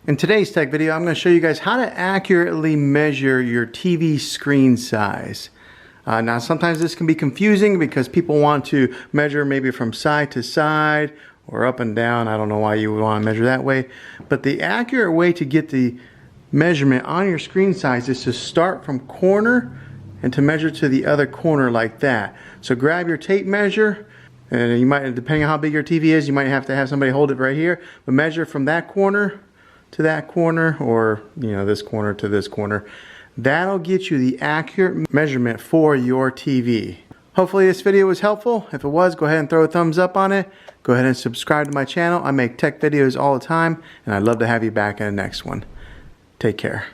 In today's tech video, I'm going to show you guys how to accurately measure your TV screen size. Now sometimes this can be confusing because people want to measure maybe from side to side or up and down. I don't know why you would want to measure that way. But the accurate way to get the measurement on your screen size is to start from corner and to measure to the other corner like that. So grab your tape measure, and you might, depending on how big your TV is, you might have to have somebody hold it right here. But measure from that corner to that corner, or this corner to this corner. That'll get you the accurate measurement for your TV. Hopefully this video was helpful. If it was, go ahead and throw a thumbs up on it. Go ahead and subscribe to my channel. I make tech videos all the time, and I'd love to have you back in the next one. Take care.